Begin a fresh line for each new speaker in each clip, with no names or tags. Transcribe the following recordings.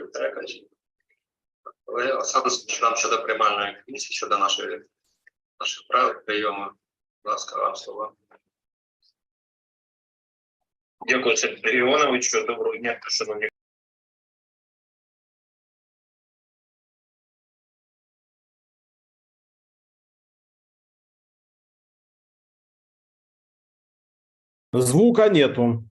Вікторія Конченко. Ви, Оксана, скажіть нам щодо приймальної комісії, щодо наших прав, прийому. Будь ласка, вам слово.
Дякую, Сергій Іванович. Доброго дня, шановні.
Звука нету.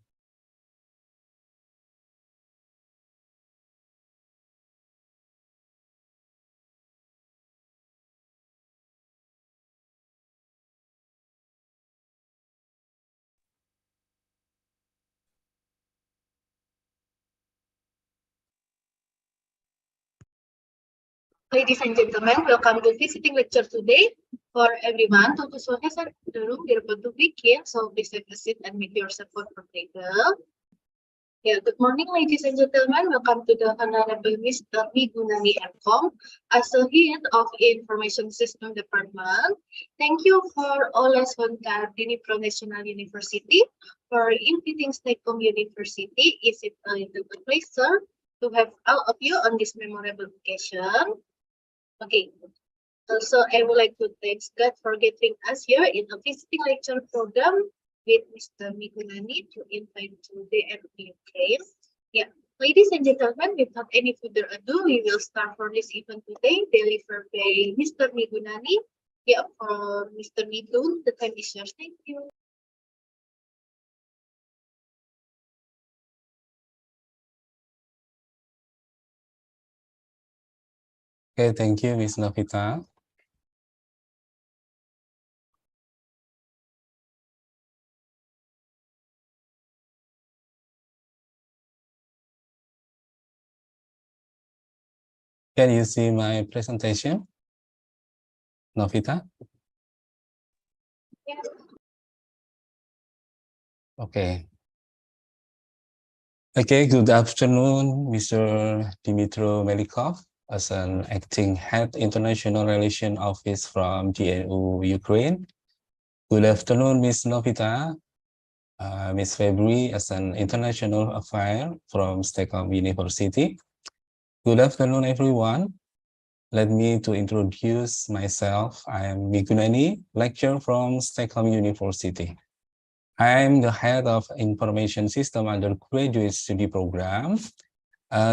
Ladies and gentlemen, welcome to visiting lecture today. For everyone, to has the room, we're about to begin, so please take a seat and make yourself comfortable. Yeah, good morning, ladies and gentlemen. Welcome to the Honorable Mr. Migunani M.Com as the head of Information System Department. Thank you for Oles Honka Dnipro National University for inviting Stekom University. Is it a little pleasure to have all of you on this memorable occasion? Okay, so I would like to thank God for getting us here in a visiting lecture program with Mr. Migunani to invite to the MPK. Yeah, ladies and gentlemen, without any further ado, we will start for this event today, delivered by Mr. Migunani. Yeah, for Mr. Migun, the time is yours. Thank you.
Okay, thank you, Ms. Novita. Can you see my presentation, Novita?
Yes.
Okay. Okay, good afternoon, Mr. Dimitro Melikov, as an acting head international relation office from GNU Ukraine. Good afternoon, Ms. Novita, Ms. February, as an international affair from Stekom University. Good afternoon, everyone. Let me to introduce myself. I am Migunani, lecturer from Stekom University. I am the head of Information System Undergraduate Study Program.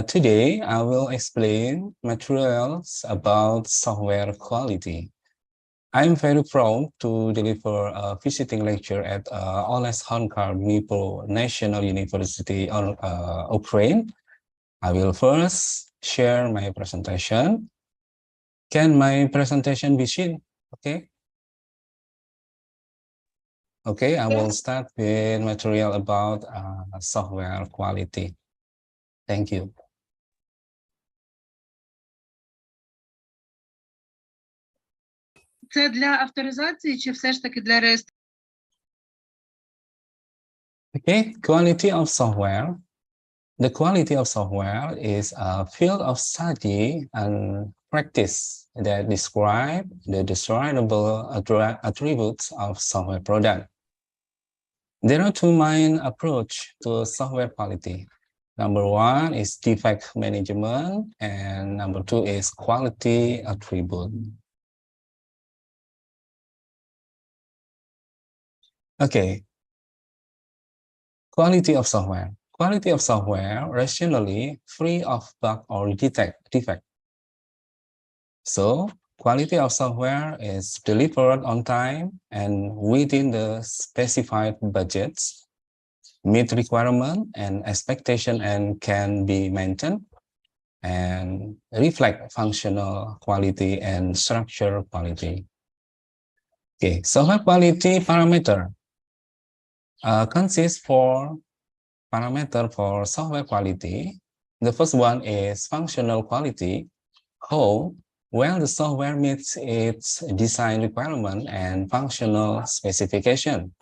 Today, I will explain materials about software quality. I'm very proud to deliver a visiting lecture at Oles Honka Dnipro National University on Ukraine. I will first share my presentation. Can my presentation be seen? Okay. Okay, I will start with material about software quality. Thank you.
Це для авторизації чи все ж таки для реєстрації?
Okay, quality of software. The quality of software is a field of study and practice that describe the desirable attributes of software product. There are two main approaches to software quality. Number one is defect management, and number two is quality attribute. Okay. Quality of software. Quality of software rationally free of bug or defect. So, quality of software is delivered on time and within the specified budgets, meet requirement and expectation, and can be maintained and reflect functional quality and structural quality. Okay, software quality parameter consists four parameters for software quality. The first one is functional quality, how well the software meets its design requirement and functional specification.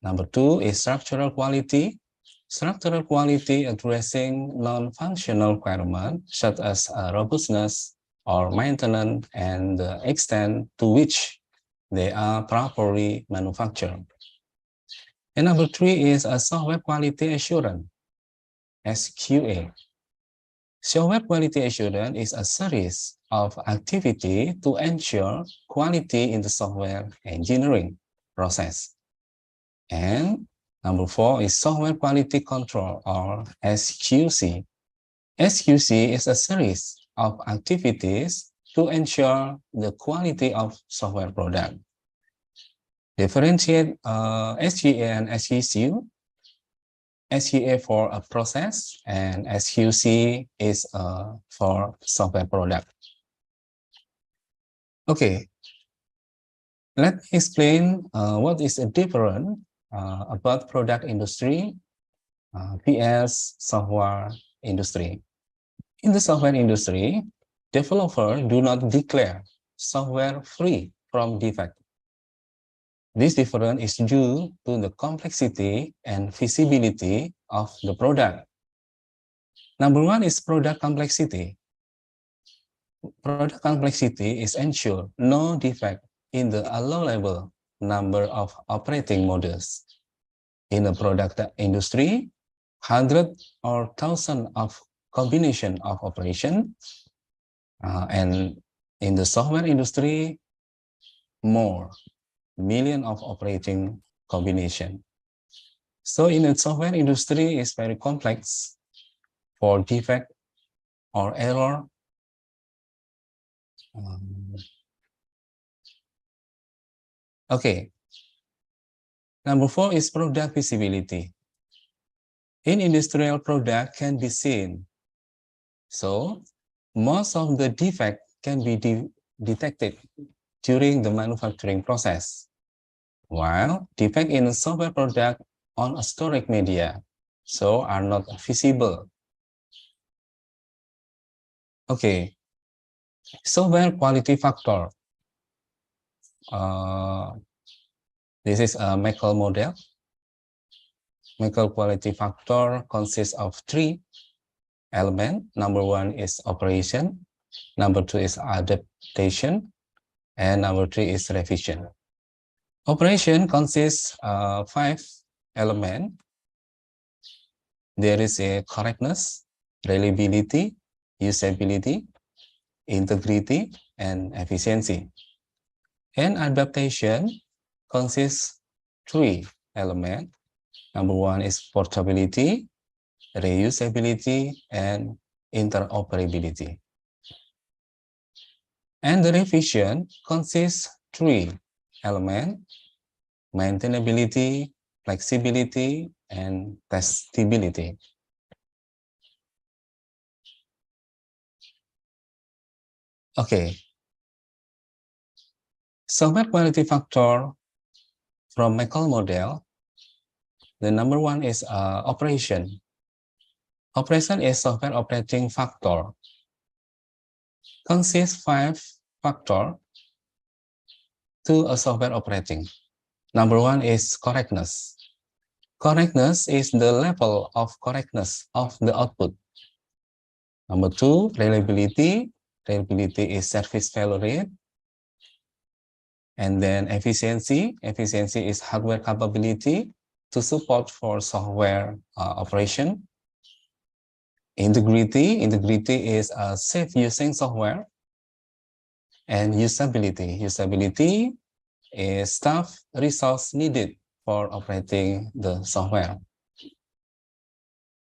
Number two is structural quality. Structural quality addressing non-functional requirements such as robustness or maintenance and the extent to which they are properly manufactured. And number three is a software quality assurance, SQA. Software quality assurance is a series of activity to ensure quality in the software engineering process. And number 4 is software quality control, or SQC. SQC is a series of activities to ensure the quality of software product. Differentiate SQA and SQC. SQA for a process and SQC is for software product. Okay, let me explain what is different about product industry vs software industry. In the software industry, developers do not declare software free from defect. This difference is due to the complexity and feasibility of the product. Number 1 is product complexity. Product complexity is ensure no defect in the allowable number of operating models. In the product industry, hundreds or thousands of combination of operation, and in the software industry, more million of operating combination. So in the software industry, it's very complex for defect or error. Okay. Number 4 is product visibility. In industrial product can be seen. So most of the defect can be detected during the manufacturing process, while defect in a software product on a storage media so are not visible. Okay, software quality factor. This is a Meckel model. Meckel quality factor consists of 3 elements. Number 1 is operation, number 2 is adaptation, and number 3 is revision. Operation consists of 5 elements. There is a correctness, reliability, usability, integrity, and efficiency. And adaptation consists 3 elements. Number 1 is portability, reusability, and interoperability. And the revision consists 3 elements: maintainability, flexibility, and testability. Okay. Software quality factor from Meckel model. The number 1 is operation. Operation is software operating factor. Consists 5 factors to a software operating. Number 1 is correctness. Correctness is the level of correctness of the output. Number 2, reliability. Reliability is service failure rate. And then efficiency. Efficiency is hardware capability to support for software operation. Integrity. Integrity is safe using software. And usability. Usability is staff resource needed for operating the software.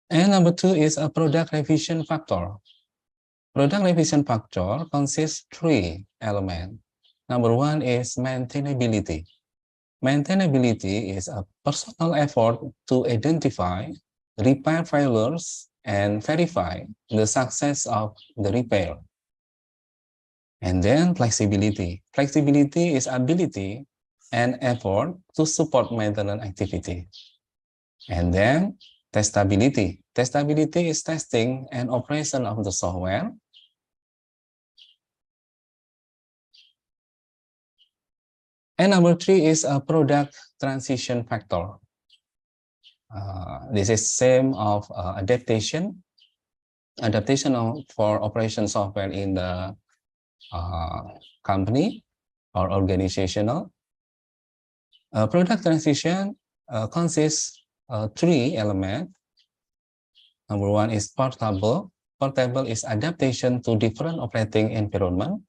And number 2 is a product revision factor. Product revision factor consists 3 elements. Number 1 is maintainability. Maintainability is a personal effort to identify, repair failures, and verify the success of the repair. And then flexibility. Flexibility is ability and effort to support maintenance activity. And then testability. Testability is testing and operation of the software. And number 3 is a product transition factor. This is same of adaptation. Adaptation for operation software in the company or organizational. Product transition consists 3 elements. Number 1 is portable. portable is adaptation to different operating environment.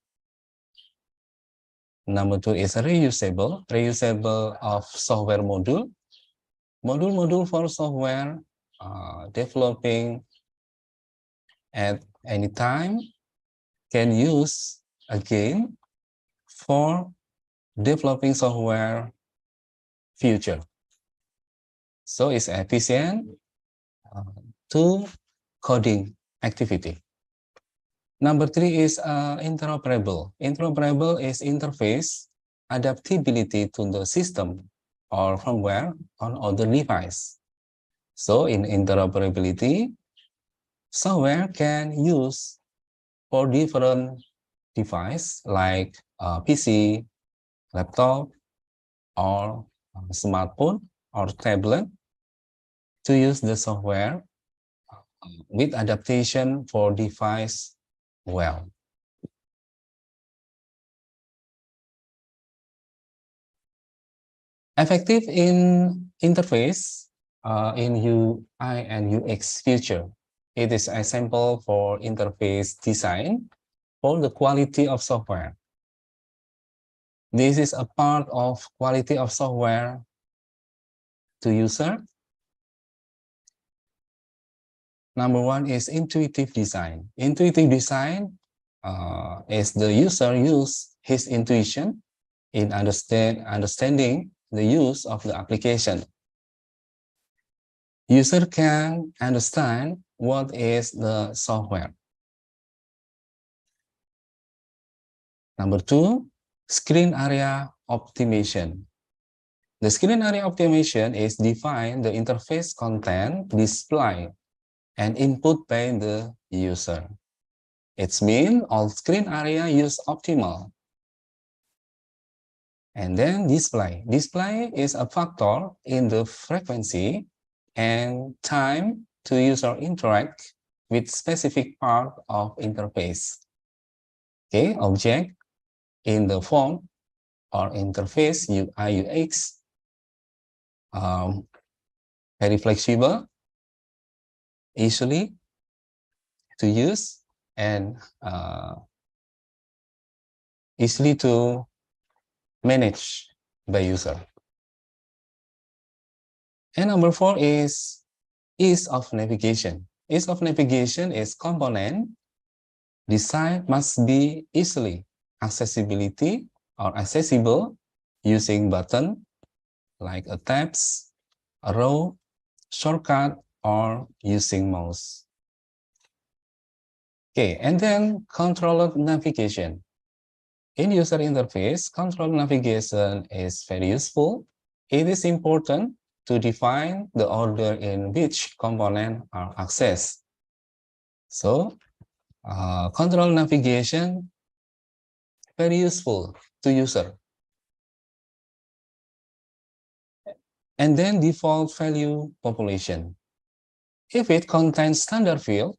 Number 2 is reusable of software module. Module for software developing at any time can use again for developing software future. So it's efficient to coding activity. Number 3 is interoperable. Interoperable is interface adaptability to the system or firmware on other device. So in interoperability, software can use for different device like PC, laptop, or smartphone or tablet to use the software with adaptation for device well. Effective in interface in UI and UX feature. It is a sample for interface design for the quality of software. This is a part of quality of software to user. Number 1 is intuitive design. Intuitive design is the user use his intuition in understanding the use of the application. User can understand what is the software. Number 2, screen area optimization. The screen area optimization is define the interface content display and input by the user. It means all screen area use optimal. And then display. Display is a factor in the frequency and time to user interact with specific part of interface. Okay, object in the form or interface UI UX very flexible, easily to use, and easily to manage by user. And number 4 is ease of navigation. Ease of navigation is component design must be easily accessibility or accessible using button like a tabs, a row, shortcut, or using mouse. Okay, and then controller navigation. In user interface, control navigation is very useful. It is important to define the order in which components are accessed. So, control navigation very useful to user. And then default value population. If it contains standard field,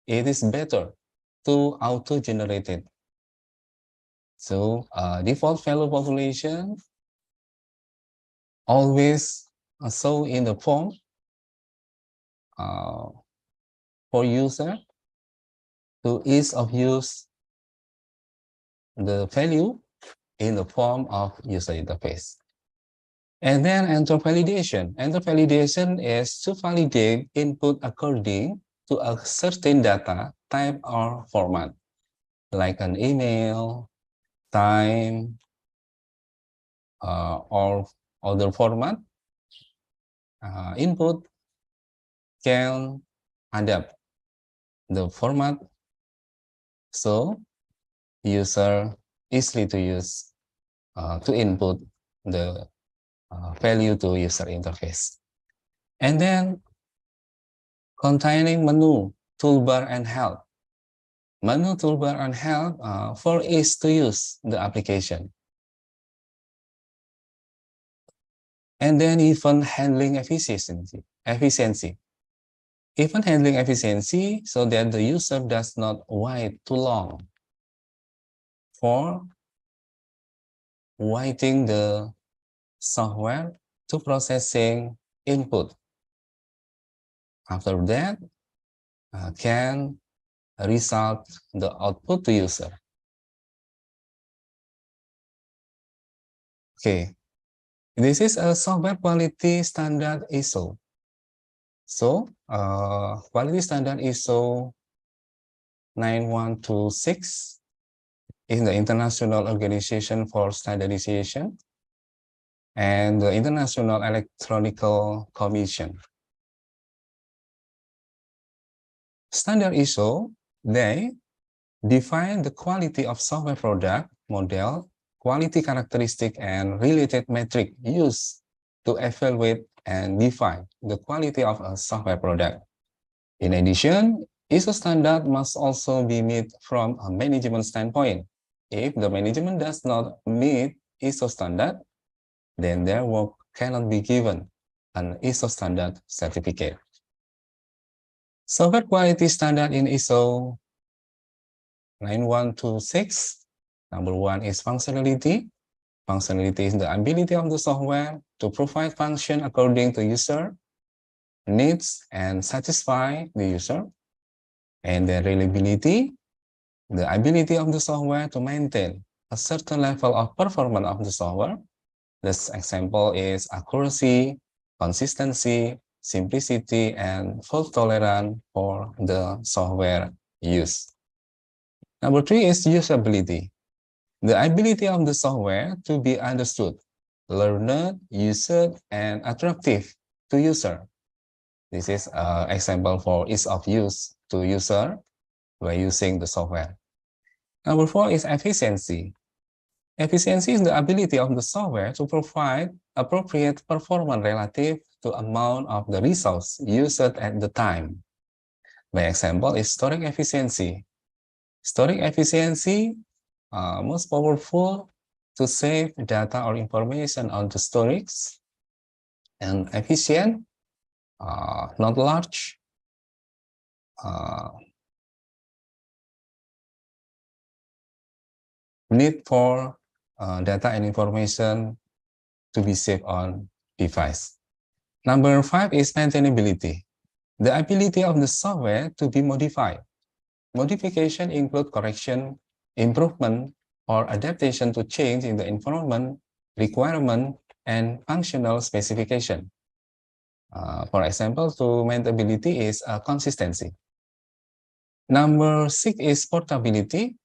it is better to auto-generate it. So default value population always show in the form for user to ease of use the value in the form of user interface. And then enter validation. Enter validation is to validate input according to a certain data type or format, like an email, time, or other format. Input can adapt the format so user easily to use to input the value to user interface. And then containing menu, toolbar, and help. Menu, toolbar, and help for ease to use the application. And then event handling efficiency. Event handling efficiency so that the user does not wait too long for waiting the software to processing input. After that, can result, the output to user. Okay, this is a software quality standard ISO. So, quality standard ISO 9126 is the International Organization for Standardization and the International Electronical Commission. Standard ISO, they define the quality of software product, model, quality characteristic, and related metric used to evaluate and define the quality of a software product. In addition, ISO standard must also be met from a management standpoint. If the management does not meet ISO standard, then their work cannot be given an ISO standard certificate. Software quality standard in ISO 9126. Number one is functionality. Functionality is the ability of the software to provide function according to user needs and satisfy the user. And then reliability, the ability of the software to maintain a certain level of performance of the software. This example is accuracy, consistency, simplicity, and fault tolerance for the software use. Number three is usability. The ability of the software to be understood, learned, used, and attractive to user. This is an example for ease of use to user by using the software. Number four is efficiency. Efficiency is the ability of the software to provide appropriate performance relative to amount of the resource used at the time. By example is storage efficiency. Storage efficiency most powerful to save data or information on the storage, and efficient, not large, need for data and information to be saved on device. Number five is maintainability. The ability of the software to be modified. Modification include correction, improvement, or adaptation to change in the environment, requirement, and functional specification. For example, to maintainability is consistency. Number six is portability.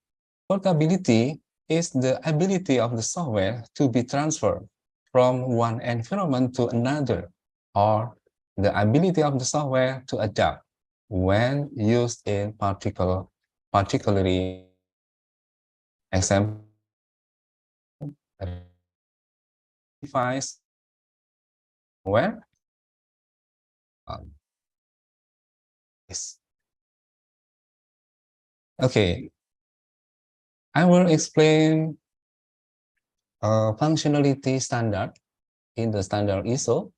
Portability is the ability of the software to be transferred from one environment to another, or the ability of the software to adapt when used in particularly example device where okay, I will explain functionality standard in the standard ISO.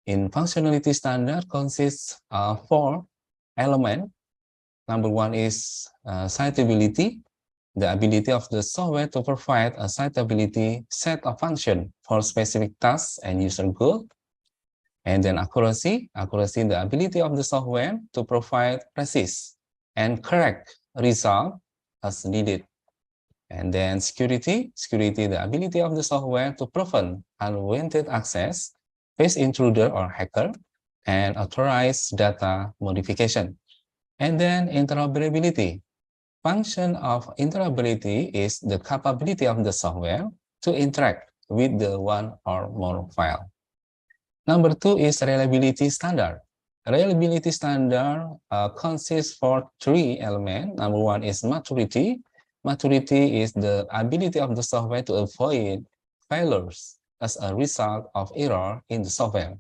In functionality standard consists of 4 elements. Number one is citability, the ability of the software to provide a citability set of function for specific tasks and user goal. And then accuracy, the ability of the software to provide precise and correct result as needed. And then security, the ability of the software to prevent unwanted access, face intruder or hacker, and authorize data modification. And then interoperability. Function of interoperability is the capability of the software to interact with the one or more file. Number two is reliability standard. Reliability standard consists for 3 elements. Number one is maturity. Maturity is the ability of the software to avoid failures as a result of error in the software.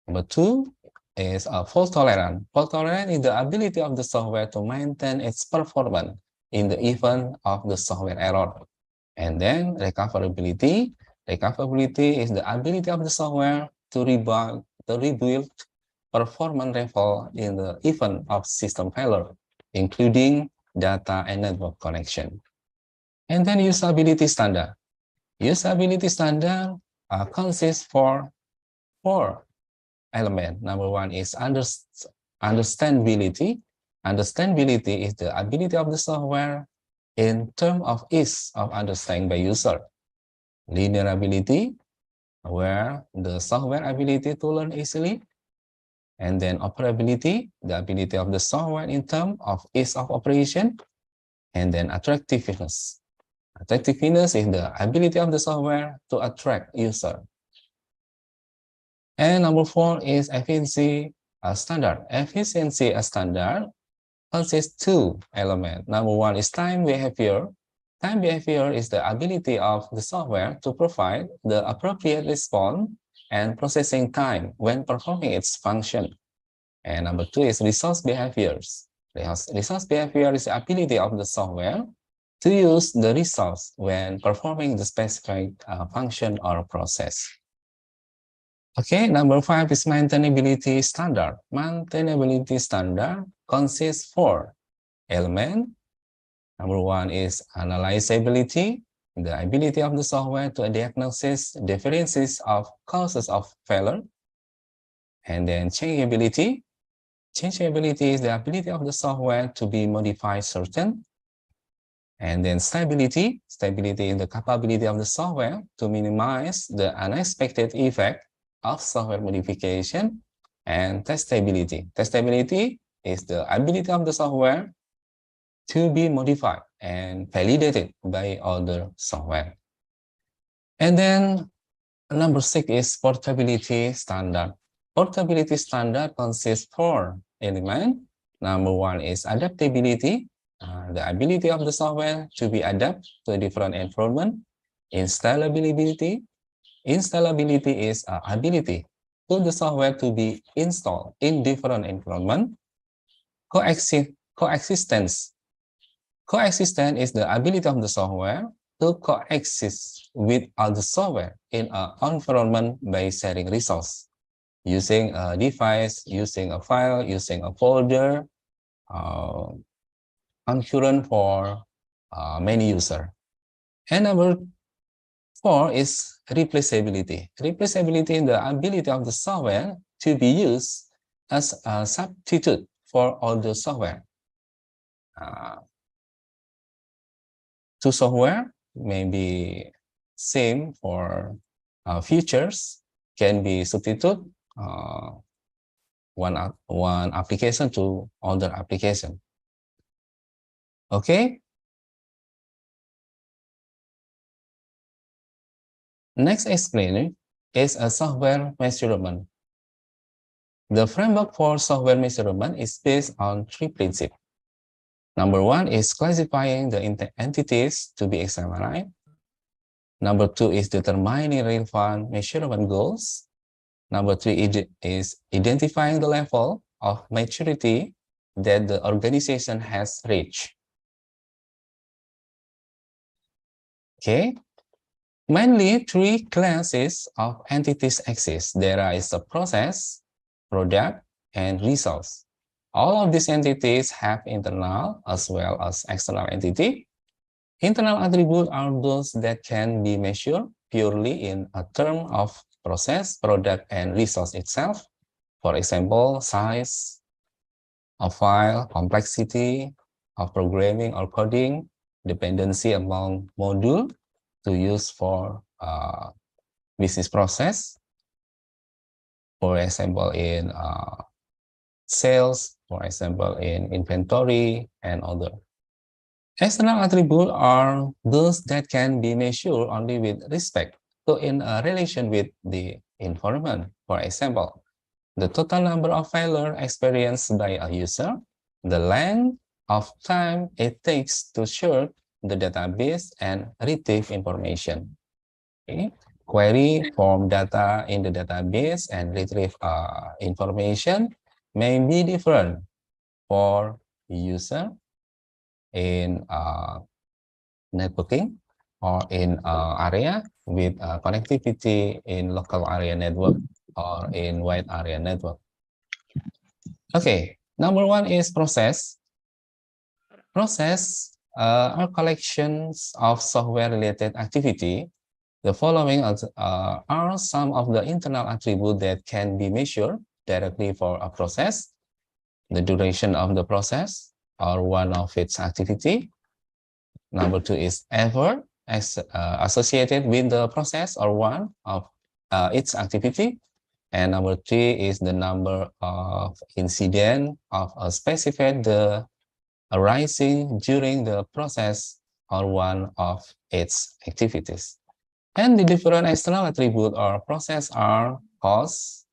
Number two is fault tolerance. Fault tolerance is the ability of the software to maintain its performance in the event of the software error. And then recoverability. Recoverability is the ability of the software to rebuild performance level in the event of system failure, including data and network connection. And then usability standard. Usability standard consists for 4 elements. Number one is understandability. Understandability is the ability of the software in terms of ease of understanding by user. Linear ability, where the software ability to learn easily. And then operability, the ability of the software in terms of ease of operation. And then attractiveness. Attractiveness is the ability of the software to attract user. And number 4 is efficiency standard. Efficiency standard consists 2 elements. Number 1 is time behavior. Time behavior is the ability of the software to provide the appropriate response and processing time when performing its function. And number 2 is resource behaviors. Resource behavior is the ability of the software to use the resource when performing the specific function or process. Okay, number 5 is maintainability standard. Maintainability standard consists 4 elements. Number 1 is analyzability, the ability of the software to diagnose differences of causes of failure. And then changeability. Changeability is the ability of the software to be modified certain. And then stability. Stability is the capability of the software to minimize the unexpected effect of software modification. And testability. Testability is the ability of the software to be modified and validated by other software. And then number 6 is portability standard. Portability standard consists 4 elements. Number 1 is adaptability, the ability of the software to be adapted to a different environment. Installability. Installability is ability for the software to be installed in different environment. Coexistence. Coexistence is the ability of the software to coexist with other software in an environment by sharing resource, using a device, using a file, using a folder, concurrent for many users. And number 4 is replaceability. Replaceability is the ability of the software to be used as a substitute for other software. Two software may be same for features, can be substitute one application to other application. Okay. Next explainer is a software measurement. The framework for software measurement is based on 3 principles. Number 1 is classifying the entities to be examined. Number 2 is determining relevant measurement goals. Number 3 is identifying the level of maturity that the organization has reached. Okay. Mainly 3 classes of entities exist. There is a process, product, and resource. All of these entities have internal as well as external entity. Internal attributes are those that can be measured purely in a term of process, product, and resource itself. For example, size of file, complexity of programming or coding, dependency among modules to use for business process. For example, in sales, for example, in inventory and other. External attributes are those that can be measured only with respect to in a relation with the environment. For example, the total number of failures experienced by a user, the length of time it takes to search the database and retrieve information. Okay. Query from data in the database and retrieve information may be different for user in networking or in area with connectivity in local area network or in wide area network. Okay, number 1 is process. Process are collections of software-related activity. The following are some of the internal attributes that can be measured directly for a process. the duration of the process or one of its activity. Number 2 is effort associated with the process or one of its activity. And number 3 is the number of incident of a specified the arising during the process or one of its activities. And the different external attributes or process are cost,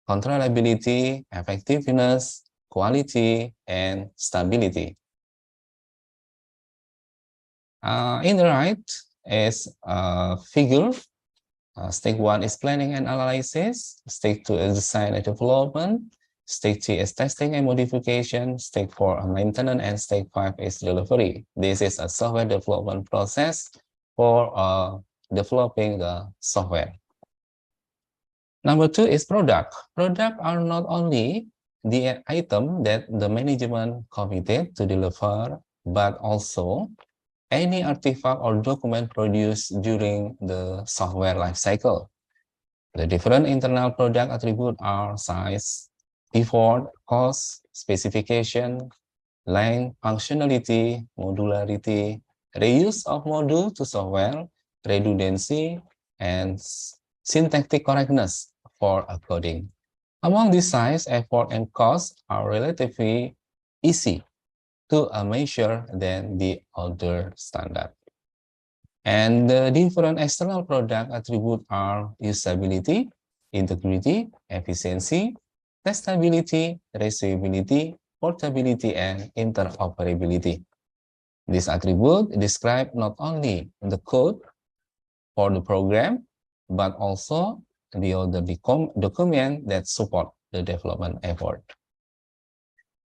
controllability, effectiveness, quality, and stability. In the right is a figure. Step 1 is planning and analysis. Step 2 is design and development. Step 3 is testing and modification. Step 4 maintenance, and step 5 is delivery. This is a software development process for developing the software. Number 2 is product. Product are not only the item that the management committed to deliver, but also any artifact or document produced during the software lifecycle. The different internal product attributes are size, effort, cost, specification, length, functionality, modularity, reuse of module to software, redundancy, and syntactic correctness for coding. Among these, size, effort, and cost are relatively easy to measure than the other standard. And the different external product attributes are usability, integrity, efficiency, testability, reusability, portability, and interoperability. These attributes describe not only the code for the program, but also the other document that support the development effort.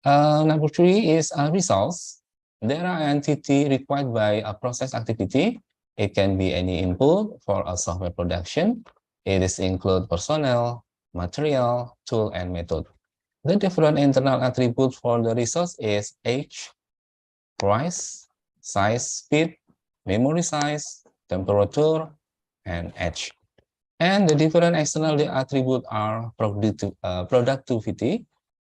Number 3 is results. There are entities required by a process activity. It can be any input for a software production. It is include personnel, material, tool, and method. The different internal attributes for the resource is age, price, size, speed, memory size, temperature, and edge. And the different external attributes are productivity,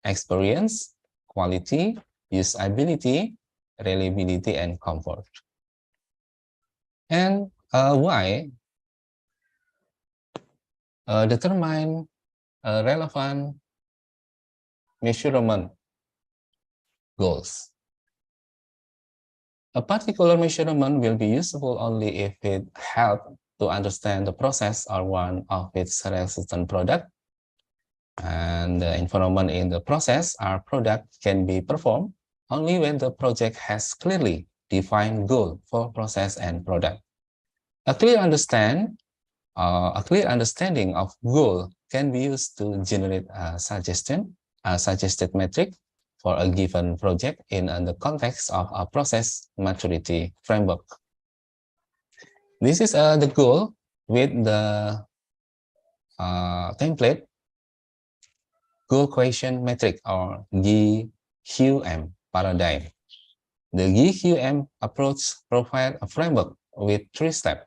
experience, quality, usability, reliability, and comfort. And why? Determine relevant measurement goals. A particular measurement will be useful only if it helps to understand the process or one of its resultant product. And the environment in the process or product can be performed only when the project has clearly defined goal for process and product. A clear understanding of goal can be used to generate a suggested metric for a given project in the context of a process maturity framework. This is the goal with the template goal question metric or GQM paradigm. The GQM approach provides a framework with 3 steps.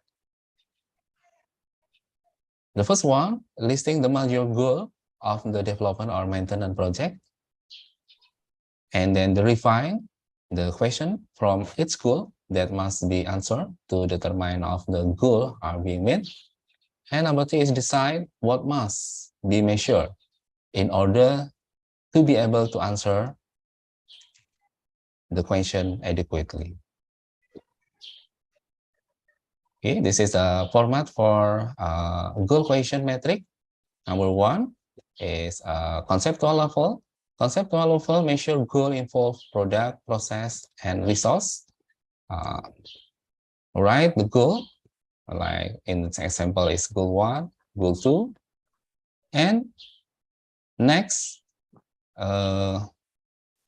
The first one, listing the major goal of the development or maintenance project. And then refine the question from each goal that must be answered to determine if the goal are being met. And number 3 is decide what must be measured in order to be able to answer the question adequately. Okay, this is the format for goal question metric. Number 1 is conceptual level. Conceptual level measure goal involve product, process, and resource. Write the goal, like in this example is goal 1, goal 2, and next,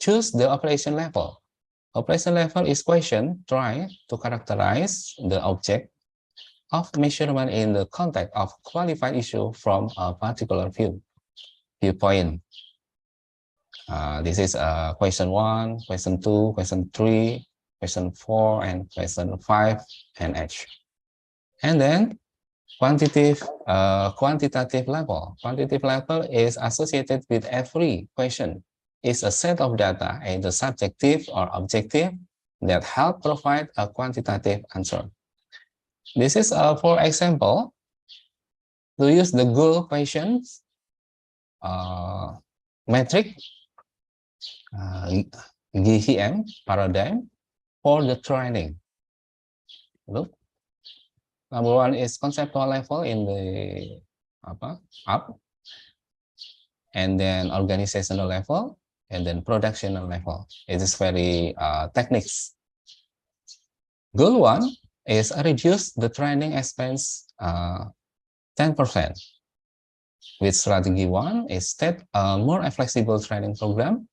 choose the operation level. Operation level is question try to characterize the object of measurement in the context of qualified issue from a particular viewpoint. This is question 1, question 2, question 3, question 4, and question 5, and H. And then quantitative level. Quantitative level is associated with every question is a set of data, either subjective or objective, that help provide a quantitative answer. This is, for example, to use the goal questions metric GHM paradigm for the training. Look, number one is conceptual level in the up, and then organizational level, and then productional level. It is very techniques. Goal one is reduce the training expense 10%. With strategy one is set a more flexible training program.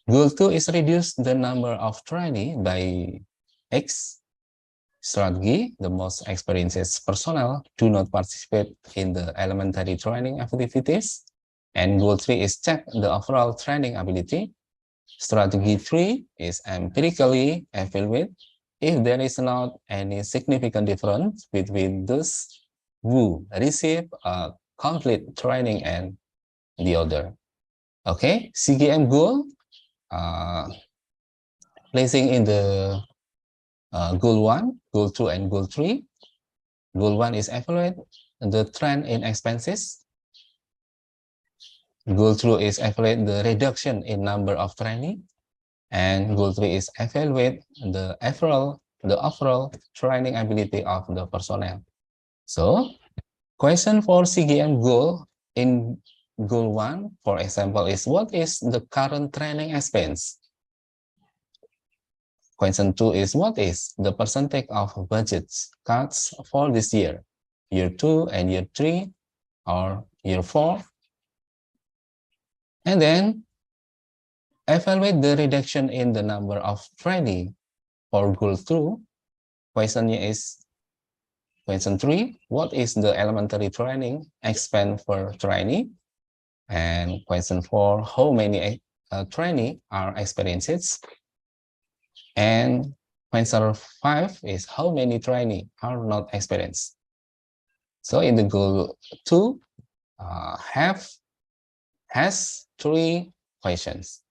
Goal two is reduce the number of trainee by X. Strategy, the most experienced personnel do not participate in the elementary training activities. And goal three is check the overall training ability. Strategy three is empirically evaluate if there is not any significant difference between those who receive a complete training and the other. Okay, CGM goal, placing in the goal 1, goal 2, and goal 3. Goal 1 is evaluate the trend in expenses. Goal 2 is evaluate the reduction in number of trainee. And goal 3 is evaluate the overall training ability of the personnel. So, question for CGM goal in goal 1, for example, is what is the current training expense? Question 2 is what is the percentage of budgets cuts for this year 2 and year 3 or year 4? And then evaluate the reduction in the number of trainee for goal 2. Question is question 3, what is the elementary training expense per trainee? And question 4, how many trainee are experienced? And question 5 is how many trainee are not experienced? So in the goal 2 has 3 questions.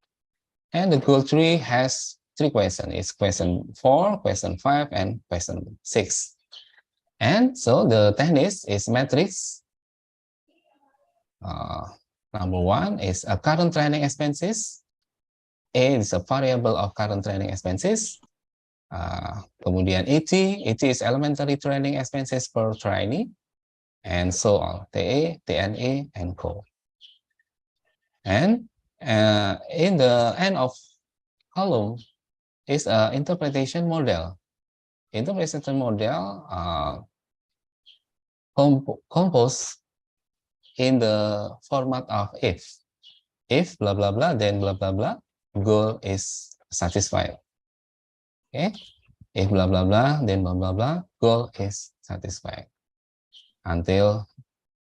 And the goal 3 has 3 questions. It's question 4, question 5, and question 6. And so the technique is matrix. Number 1 is a current training expenses. A is a variable of current training expenses. Kemudian ET is elementary training expenses per trainee, and so on, TA, TNE, and co. And in the end of column is an interpretation model. Interpretation model composed in the format of if blah blah blah, then blah blah blah, goal is satisfied. Okay, if blah blah blah, then blah blah blah, goal is satisfied until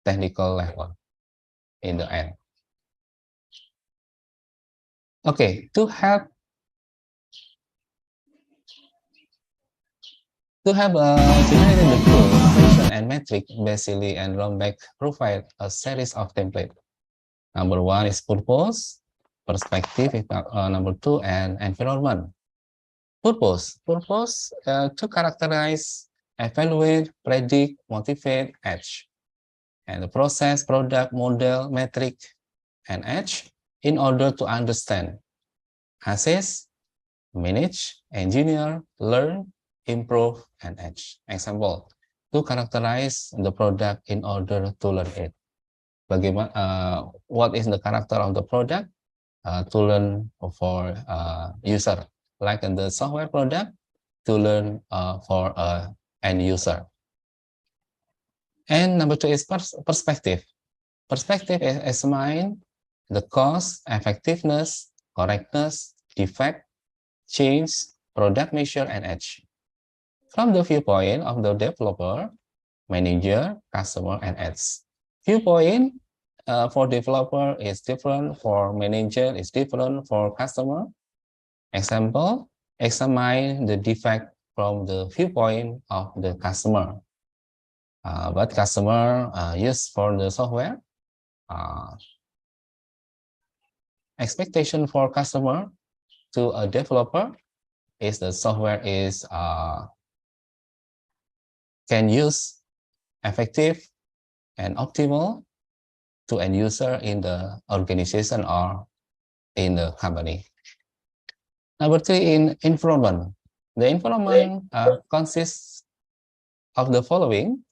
technical level in the end. Okay, to have generated the goal, function, and metric, Basili and Rombeck provide a series of templates. Number 1 is purpose, perspective, number 2, and environment. Purpose to characterize, evaluate, predict, motivate, edge. And the process, product, model, metric, and edge in order to understand, assess, manage, engineer, learn, improve, and edge. Example, to characterize the product in order to learn it. Bagaimana, what is the character of the product? To learn for user, like in the software product, to learn for end user. And number 2 is perspective. Perspective is mind, the cost, effectiveness, correctness, defect, change, product measure, and edge. From the viewpoint of the developer, manager, customer, and edge. Viewpoint for developer is different, for manager is different, for customer. Example, examine the defect from the viewpoint of the customer. What customer use for the software? expectation for customer to a developer is the software is can use effective and optimal to end user in the organization or in the company. Number 3, in environment. The environment consists of the following: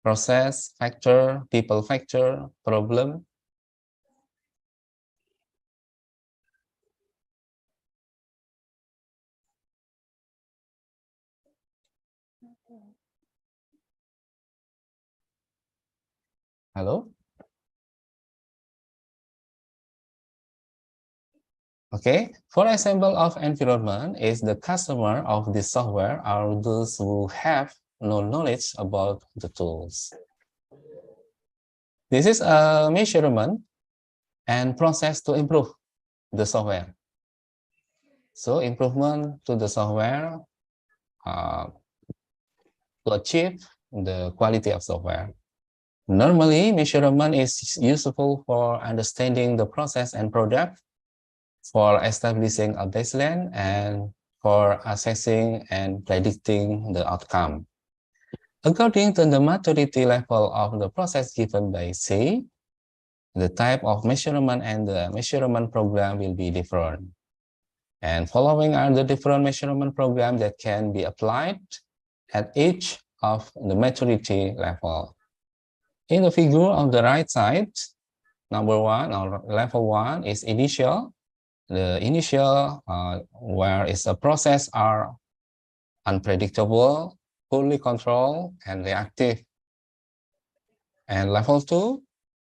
process factor, people factor, problem. Hello? Okay, for example of environment is the customer of the software are those who have no knowledge about the tools. This is a measurement and process to improve the software. So improvement to the software to achieve the quality of software. Normally, measurement is useful for understanding the process and product, for establishing a baseline, and for assessing and predicting the outcome. According to the maturity level of the process given by C, the type of measurement and the measurement program will be different. And following are the different measurement programs that can be applied at each of the maturity level. In the figure on the right side, number 1 or level 1 is initial. The initial where is a process are unpredictable, poorly controlled, and reactive. And level 2,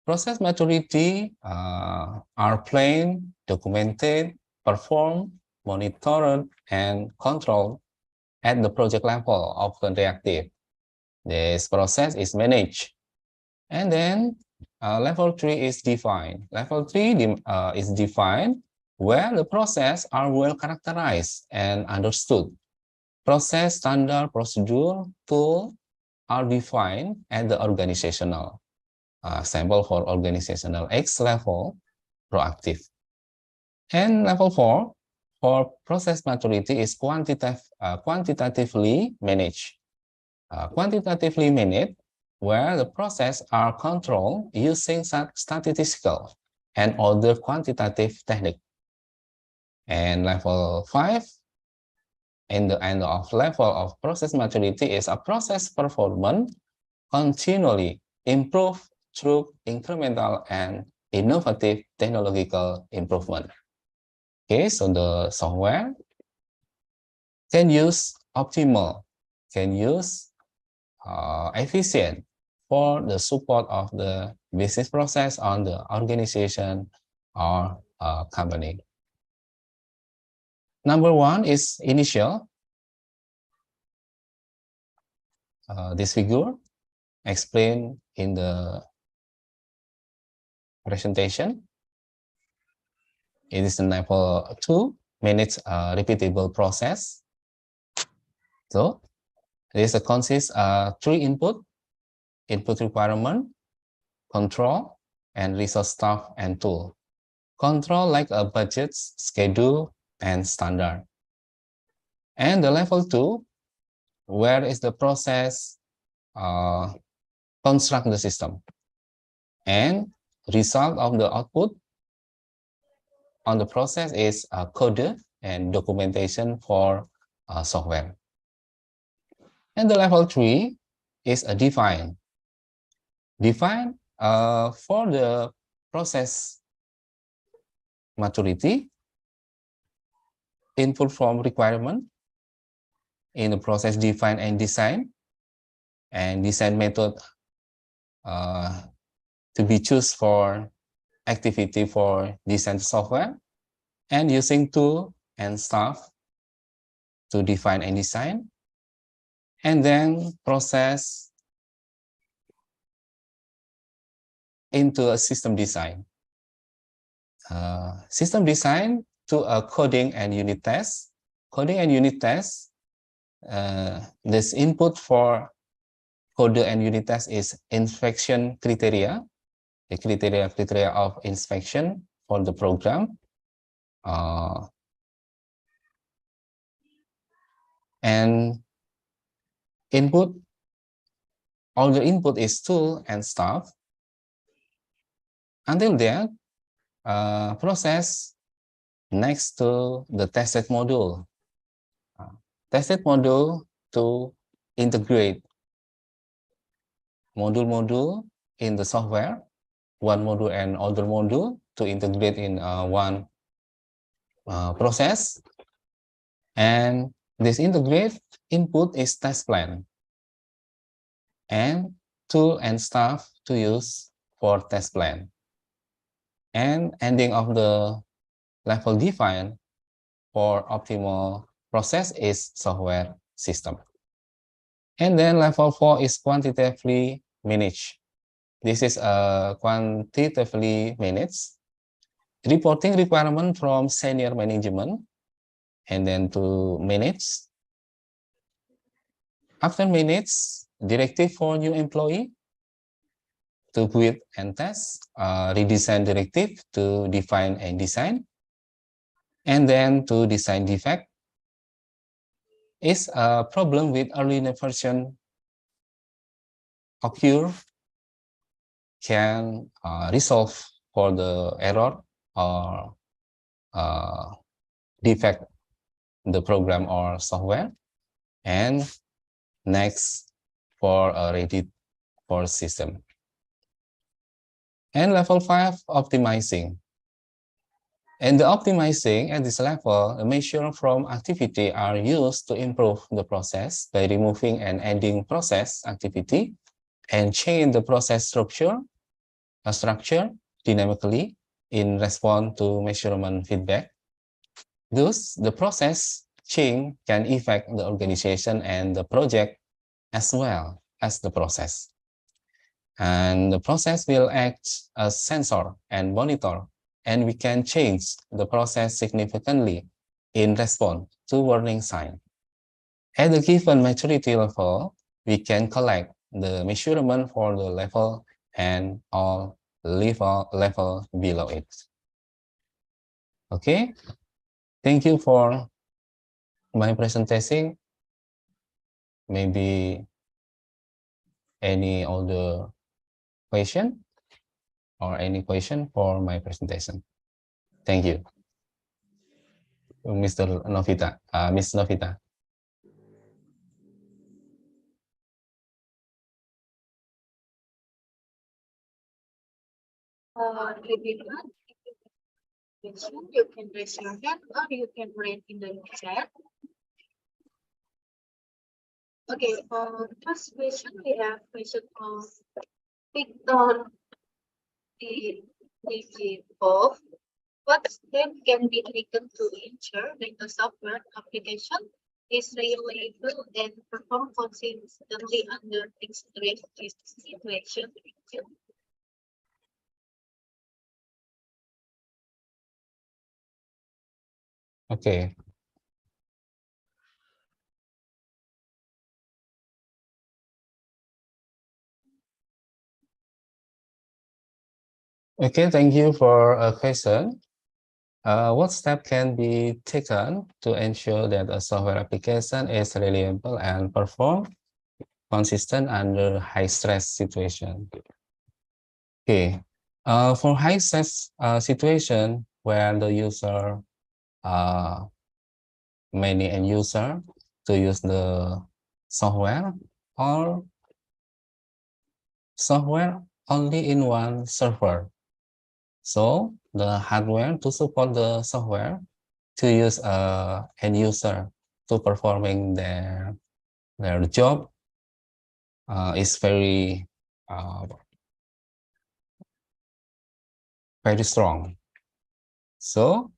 process maturity are planned, documented, performed, monitored, and controlled at the project level of the reactive. This process is managed. And then level 3 is defined. Level 3 is defined where the process are well characterized and understood. Process, standard, procedure, tool are defined at the organizational. Sample for organizational X level, proactive. And level 4, for process maturity is quantitatively managed. Quantitatively managed, where the process are controlled using statistical and other quantitative technique. And level 5, in the end of level of process maturity is a process performance continually improve through incremental and innovative technological improvement. Okay, so the software can use optimal, can use efficient for the support of the business process on the organization or company. Number 1 is initial. This figure explained in the presentation. It is level 2, manage a repeatable process. So this consists of 3 input requirement, control, and resource staff and tool. Control like a budget, schedule, and standard. And the level 2, where is the process construct the system. And result of the output on the process is code and documentation for software. And the level 3 is a define. Define for the process maturity, input from requirement in the process define and design method to be choose for activity for design software, and using tool and staff to define and design, and then process into a system design. System design to a coding and unit test. Coding and unit test, this input for code and unit test is inspection criteria, the criteria of inspection for the program, and input, all the input is tool and stuff. Until then, process next to the tested module. Tested module to integrate module in the software, one module and other module to integrate in one process. And this integrate input is test plan and tool and stuff to use for test plan. And ending of the level define for optimal process is software system. And then level 4 is quantitatively managed. This is a quantitatively managed reporting requirement from senior management, and then to manage. After manage, directive for new employee to build and test, redesign directive to define and design, and then to design defect. Is a problem with early version occur, can resolve for the error or defect the program or software, and next for a ready for system. And level 5, optimizing. And the optimizing at this level, the measure from activity are used to improve the process by removing and adding process activity and change the process structure dynamically in response to measurement feedback. Thus, the process change can affect the organization and the project as well as the process. And the process will act as sensor and monitor, and we can change the process significantly in response to warning sign. At the given maturity level, we can collect the measurement for the level and all level below it. Okay, thank you for my presentation. Maybe any other question or any question for my presentation? Thank you. Mr. Novita, Miss Novita.
Everyone, you can raise your hand or you can write in the chat. Okay, first question, we have question from Victor of what step can be taken to ensure that the software application is reliable and perform consistently under extreme situation?
Okay. Okay, thank you for a question. What step can be taken to ensure that a software application is reliable and perform consistent under high stress situation? Okay, for high stress situation where the user, many end user to use the software or software only in one server. So the hardware to support the software to use end user to performing their job is very strong. So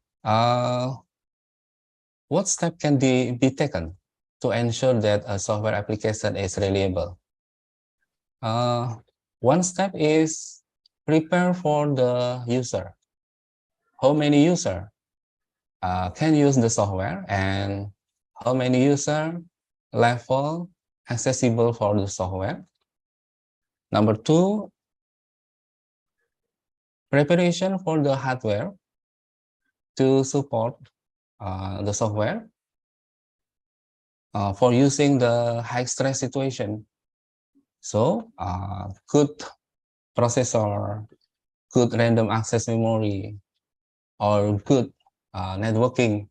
what step can be taken to ensure that a software application is reliable? One step is prepare for the user. How many user can use the software and how many user level accessible for the software. Number 2, preparation for the hardware to support the software for using the high stress situation. So good processor, good random access memory, or good networking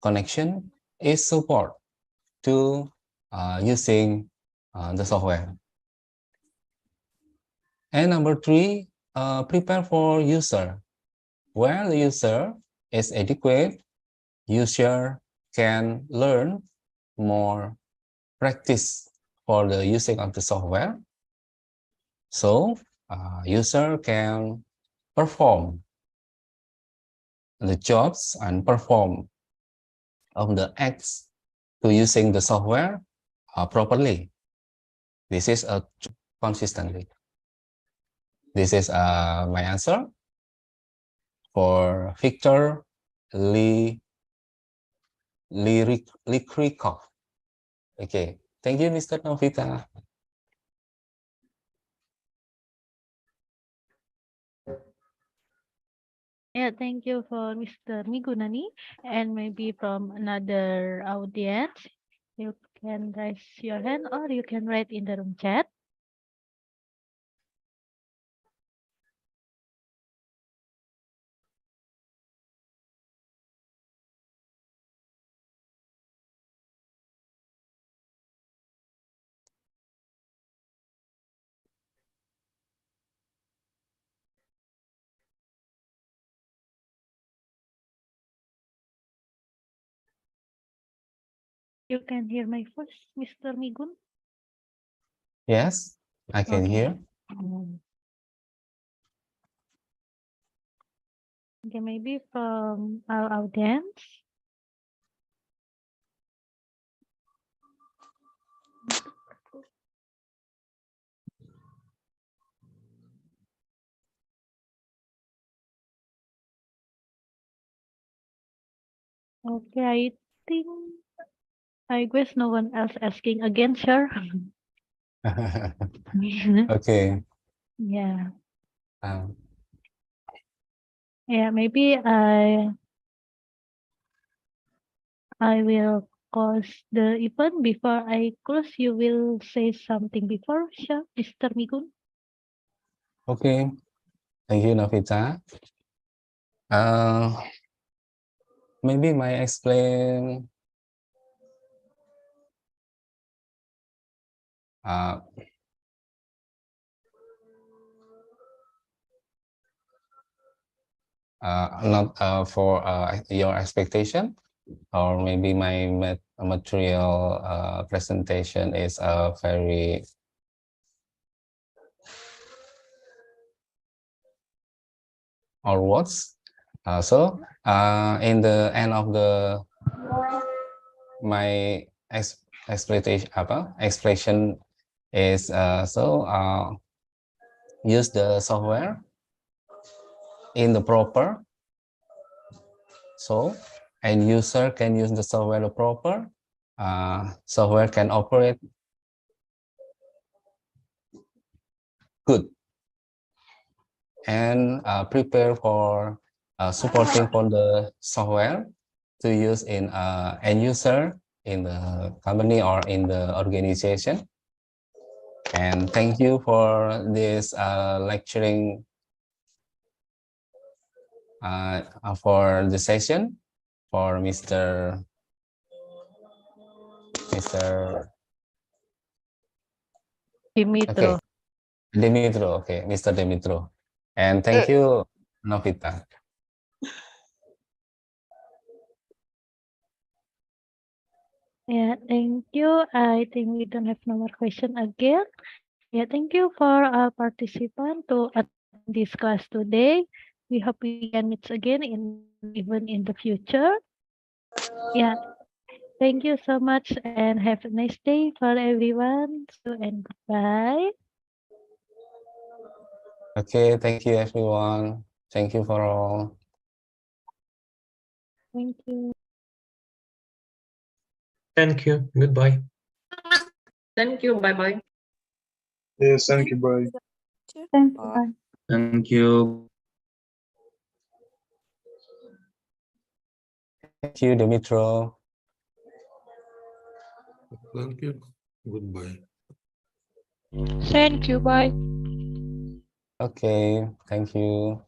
connection is support to using the software. And number 3, prepare for user. Where the user is adequate, user can learn more practice for the using of the software. So user can perform the jobs and perform of the acts to using the software properly. This is consistently. This is my answer for Victor Likrikov. Okay, thank you, Mr. Novita.
Yeah, thank you for Mr. Migunani. And maybe from another audience, you can raise your hand or you can write in the room chat. You can hear my voice, Mr. Migun?
Yes, I can
Okay.
hear.
Okay, maybe from our audience. Okay, I guess no one else asking again, sure.
Okay.
Yeah.
Um,
Yeah, maybe I will close the event. Before I close, you will say something before, sure, Mr. Migun?
okay, thank you, Novita. Maybe my explain not for your expectation, or maybe my material presentation is very or words. So in the end of my explanation is use the software in the proper, so end user can use the software proper, software can operate good, and prepare for supporting for the software to use in end user in the company or in the organization. And thank you for this lecturing for the session for Mr.
Dimitro.
Okay, Dimitro. Okay, Mr. Dimitro. And thank you, Novita.
Yeah, thank you. I think we don't have no more question again. Yeah, thank you for our participant to attend this class today. We hope we can meet again even in the future. Yeah, thank you so much and have a nice day for everyone. So and goodbye.
Okay, thank you, everyone. Thank you for all.
Thank you.
Thank you. Goodbye.
Thank you. Bye-bye.
Yes, thank you. Bye.
Thank you. Bye.
Thank you.
Thank you, Dimitro.
Thank you. Goodbye.
Thank you. Bye.
Okay, thank you.